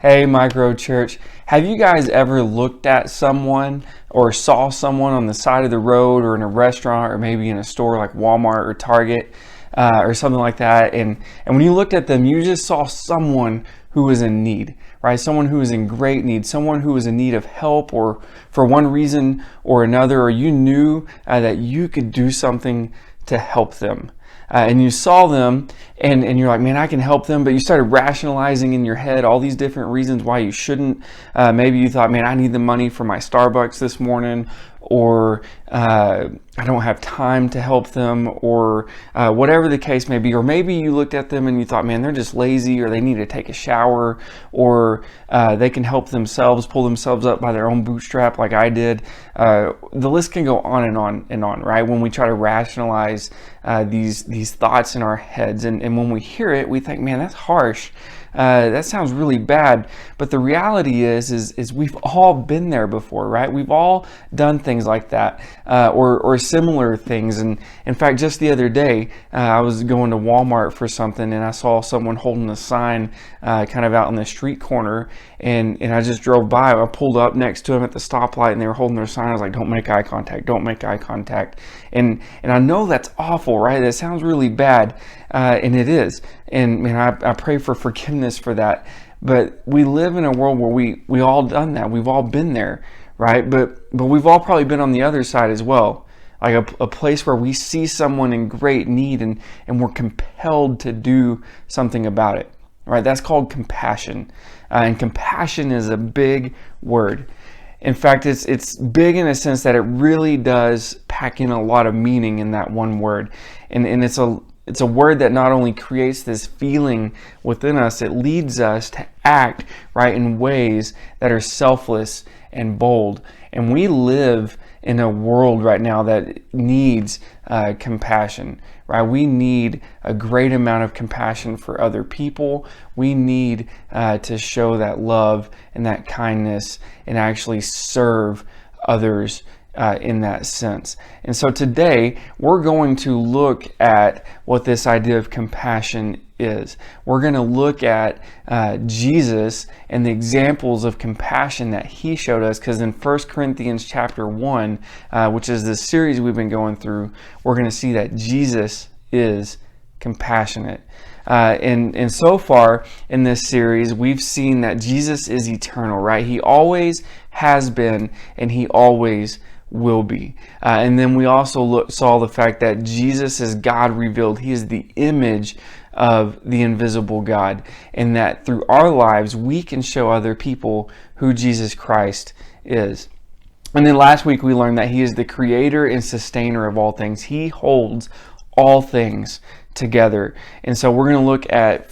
Hey, microchurch. Have you guys ever looked at someone or saw someone on the side of the road or in a restaurant or maybe in a store like Walmart or Target or something like that? And when you looked at them, you just saw someone who was in need, right? Someone who was in great need, someone who was in need of help or for one reason or another, or you knew that you could do something to help them. And you saw them and you're like, man, I can help them. But you started rationalizing in your head all these different reasons why you shouldn't. Maybe you thought, man, I need the money for my Starbucks this morning, or I don't have time to help them, or whatever the case may be. Or maybe you looked at them and you thought, man, they're just lazy, or they need to take a shower, or they can help themselves, pull themselves up by their own bootstrap like I did. The list can go on and on and on, right? When we try to rationalize these thoughts in our heads, and when we hear it, we think, man, that's harsh. That sounds really bad. But the reality is we've all been there before, right? We've all done things like that, or similar things. And in fact, just the other day, I was going to Walmart for something, and I saw someone holding a sign kind of out on the street corner, and I just drove by. I pulled up next to them at the stoplight, and they were holding their sign. I was like, don't make eye contact, don't make eye contact. And I know that's awful, right? That sounds really bad, and it is. And man, I pray for forgiveness for that. But we live in a world where we all done that. We've all been there, right? But we've all probably been on the other side as well. Like a place where we see someone in great need and we're compelled to do something about it, right? That's called compassion. And compassion is a big word. In fact, it's big in a sense that it really does pack in a lot of meaning in that one word. And it's a word that not only creates this feeling within us, it leads us to act right in ways that are selfless and bold. And we live in a world right now that needs compassion, right? We need a great amount of compassion for other people. We need to show that love and that kindness and actually serve others in that sense. And so today we're going to look at what this idea of compassion is. We're going to look at Jesus and the examples of compassion that he showed us, because in 1 Corinthians chapter 1, which is the series we've been going through, we're going to see that Jesus is compassionate. And so far in this series, we've seen that Jesus is eternal, right? He always has been, and he always will be. And then we also saw the fact that Jesus is God revealed. He is the image of the invisible God, and that through our lives we can show other people who Jesus Christ is. And then last week we learned that he is the creator and sustainer of all things. He holds all things together. And so we're going to look at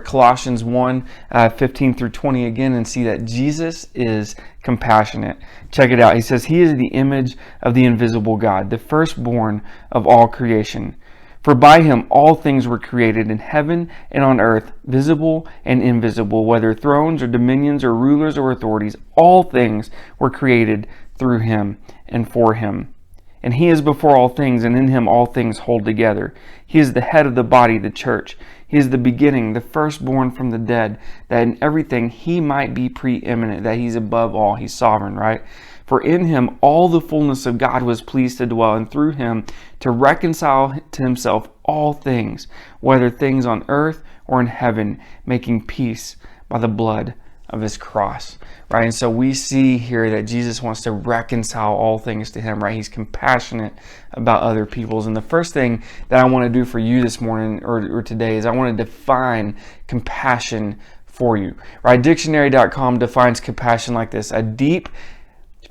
Colossians 1, 15 through 20 again, and see that Jesus is compassionate. Check it out. He says, he is the image of the invisible God, the firstborn of all creation. For by him all things were created in heaven and on earth, visible and invisible, whether thrones or dominions or rulers or authorities, all things were created through him and for him. And he is before all things, and in him all things hold together. He is the head of the body, the church. He is the beginning, the firstborn from the dead, that in everything he might be preeminent, that he's above all, he's sovereign, right? For in him all the fullness of God was pleased to dwell, and through him to reconcile to himself all things, whether things on earth or in heaven, making peace by the blood of his cross, right? And so we see here that Jesus wants to reconcile all things to him, right? He's compassionate about other people's. And the first thing that I want to do for you this morning or today is I want to define compassion for you, right? Dictionary.com defines compassion like this: a deep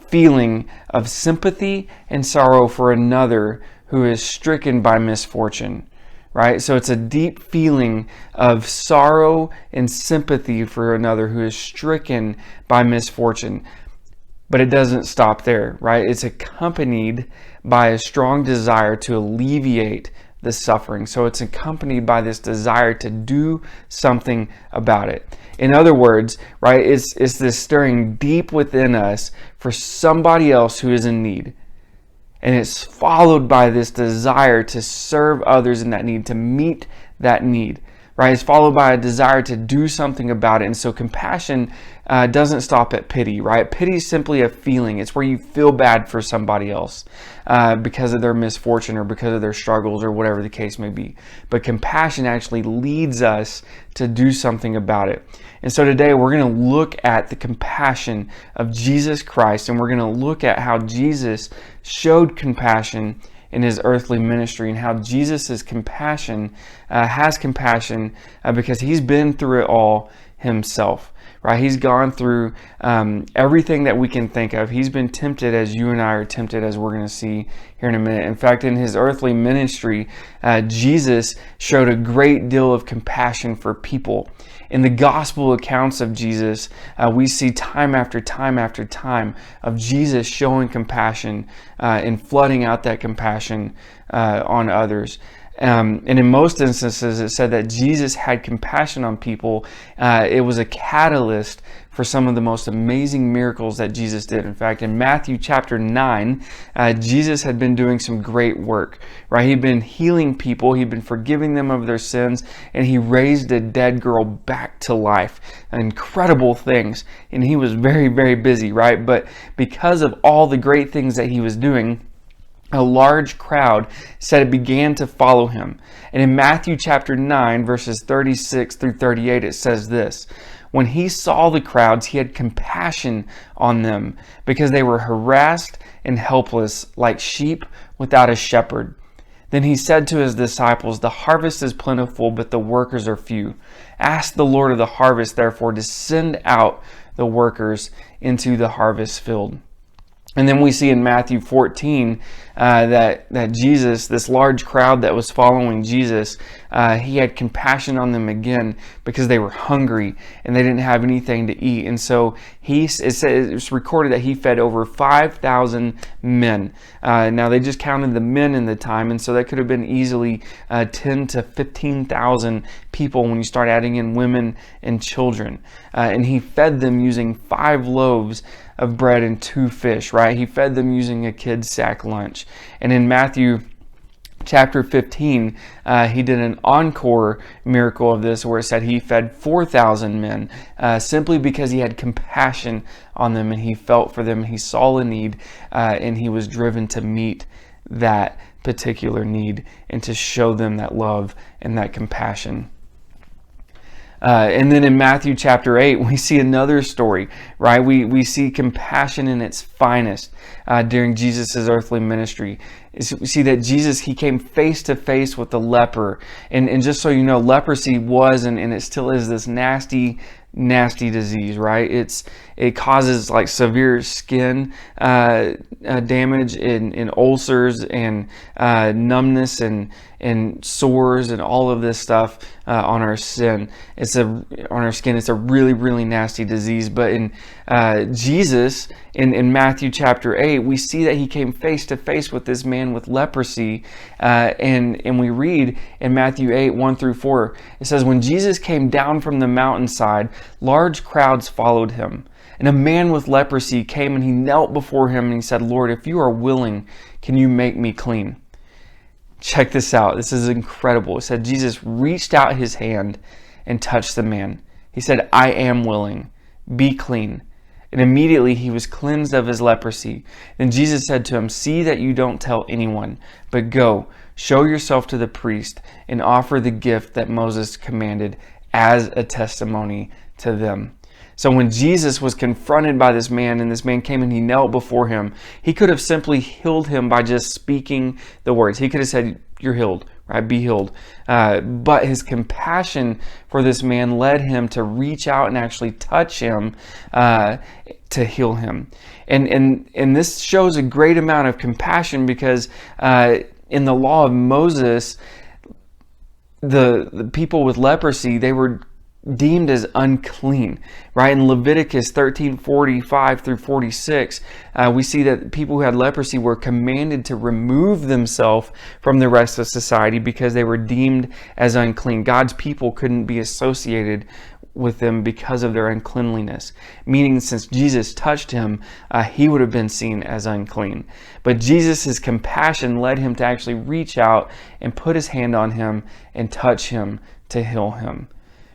feeling of sympathy and sorrow for another who is stricken by misfortune. Right? So it's a deep feeling of sorrow and sympathy for another who is stricken by misfortune. But it doesn't stop there, right? It's accompanied by a strong desire to alleviate the suffering. So it's accompanied by this desire to do something about it. In other words, right, it's this stirring deep within us for somebody else who is in need. And it's followed by this desire to serve others in that need, to meet that need. right? It's followed by a desire to do something about it. And so compassion doesn't stop at pity, right? Pity is simply a feeling. It's where you feel bad for somebody else because of their misfortune or because of their struggles or whatever the case may be. But compassion actually leads us to do something about it. And so today we're going to look at the compassion of Jesus Christ, and we're going to look at how Jesus showed compassion in his earthly ministry, and how Jesus' compassion has compassion because he's been through it all himself. Right? He's gone through everything that we can think of. He's been tempted as you and I are tempted, as we're going to see here in a minute. In fact, in his earthly ministry, Jesus showed a great deal of compassion for people. In the gospel accounts of Jesus, we see time after time after time of Jesus showing compassion and flooding out that compassion on others. And in most instances, it said that Jesus had compassion on people. It was a catalyst for some of the most amazing miracles that Jesus did. In fact, in Matthew chapter 9, Jesus had been doing some great work, right? He'd been healing people. He'd been forgiving them of their sins, and he raised a dead girl back to life. Incredible things. And he was very, very busy, right? But because of all the great things that he was doing, a large crowd said it began to follow him. And in Matthew chapter 9, verses 36 through 38, it says this: "When he saw the crowds, he had compassion on them, because they were harassed and helpless, like sheep without a shepherd. Then he said to his disciples, 'The harvest is plentiful, but the workers are few. Ask the Lord of the harvest, therefore, to send out the workers into the harvest field.'" And then we see in Matthew 14 that Jesus, this large crowd that was following Jesus, he had compassion on them again because they were hungry and they didn't have anything to eat. And so it's recorded that he fed over 5,000 men. Now they just counted the men in the time, and so that could have been easily 10 to 15,000 people when you start adding in women and children. And he fed them using 5 loaves of bread and 2 fish, right? He fed them using a kid's sack lunch. And in Matthew chapter 15, he did an encore miracle of this, where it said he fed 4,000 men simply because he had compassion on them and he felt for them. He saw a need and he was driven to meet that particular need and to show them that love and that compassion. And then in Matthew chapter 8, we see another story, right? We see compassion in its finest during Jesus' earthly ministry. We see that Jesus, he came face to face with the leper. And just so you know, leprosy was and it still is this nasty disease, right? It causes like severe skin damage and ulcers and numbness and sores and all of this stuff on our skin. It's a really, really nasty disease. But in Jesus, in Matthew chapter 8, we see that he came face to face with this man with leprosy, and we read in Matthew 8, 1 through 4, it says, "When Jesus came down from the mountainside, large crowds followed him. And a man with leprosy came and he knelt before him and he said, 'Lord, if you are willing, can you make me clean?'" Check this out. This is incredible. It said Jesus reached out his hand and touched the man. He said, "I am willing. Be clean." And immediately he was cleansed of his leprosy. Then Jesus said to him, "See that you don't tell anyone, but go, show yourself to the priest and offer the gift that Moses commanded as a testimony to them." So when Jesus was confronted by this man, and this man came and he knelt before him, he could have simply healed him by just speaking the words. He could have said, "You're healed," right? "Be healed." But his compassion for this man led him to reach out and actually touch him to heal him. And this shows a great amount of compassion because in the law of Moses, the people with leprosy, they were deemed as unclean, right? In Leviticus 13:45 through 46, we see that people who had leprosy were commanded to remove themselves from the rest of society because they were deemed as unclean. God's people couldn't be associated with them because of their uncleanliness. Meaning, since Jesus touched him, he would have been seen as unclean. But Jesus' compassion led him to actually reach out and put his hand on him and touch him to heal him.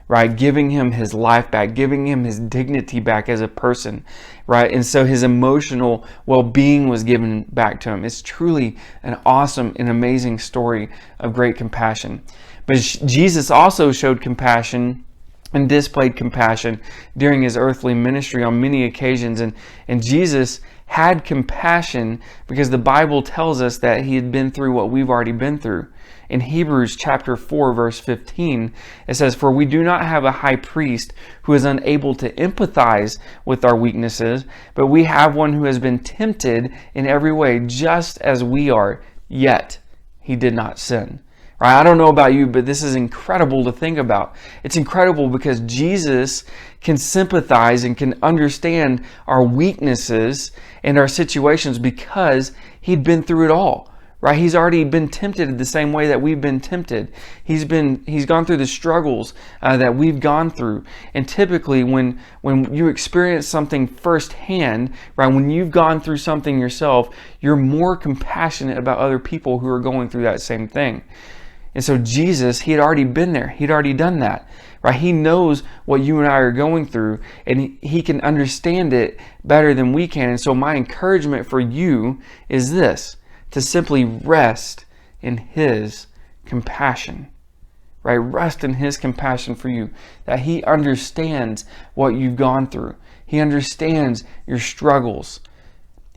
Right? Giving him his life back, giving him his dignity back as a person, right? And so his emotional well-being was given back to him. It's truly an awesome and amazing story of great compassion. But Jesus also showed compassion and displayed compassion during his earthly ministry on many occasions. And Jesus had compassion because the Bible tells us that he had been through what we've already been through. In Hebrews chapter 4, verse 15, it says, "For we do not have a high priest who is unable to empathize with our weaknesses, but we have one who has been tempted in every way, just as we are, yet he did not sin." Right? I don't know about you, but this is incredible to think about. It's incredible because Jesus can sympathize and can understand our weaknesses and our situations because he'd been through it all. Right? He's already been tempted the same way that we've been tempted. He's gone through the struggles that we've gone through. And typically when you experience something firsthand, right, when you've gone through something yourself, you're more compassionate about other people who are going through that same thing. And so Jesus, he had already been there. He'd already done that. Right? He knows what you and I are going through, and he can understand it better than we can. And so my encouragement for you is this: to simply rest in his compassion, right? Rest in his compassion for you, that he understands what you've gone through. He understands your struggles.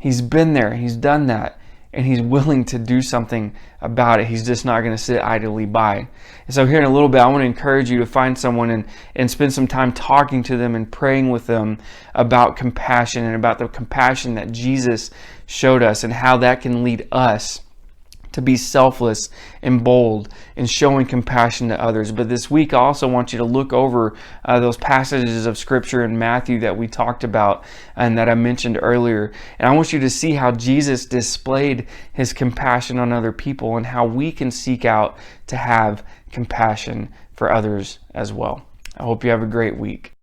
He's been there, he's done that, and he's willing to do something about it. He's just not going to sit idly by. And so here in a little bit, I want to encourage you to find someone and spend some time talking to them and praying with them about compassion and about the compassion that Jesus showed us and how that can lead us to be selfless and bold in showing compassion to others. But this week, I also want you to look over those passages of Scripture in Matthew that we talked about and that I mentioned earlier. And I want you to see how Jesus displayed his compassion on other people and how we can seek out to have compassion for others as well. I hope you have a great week.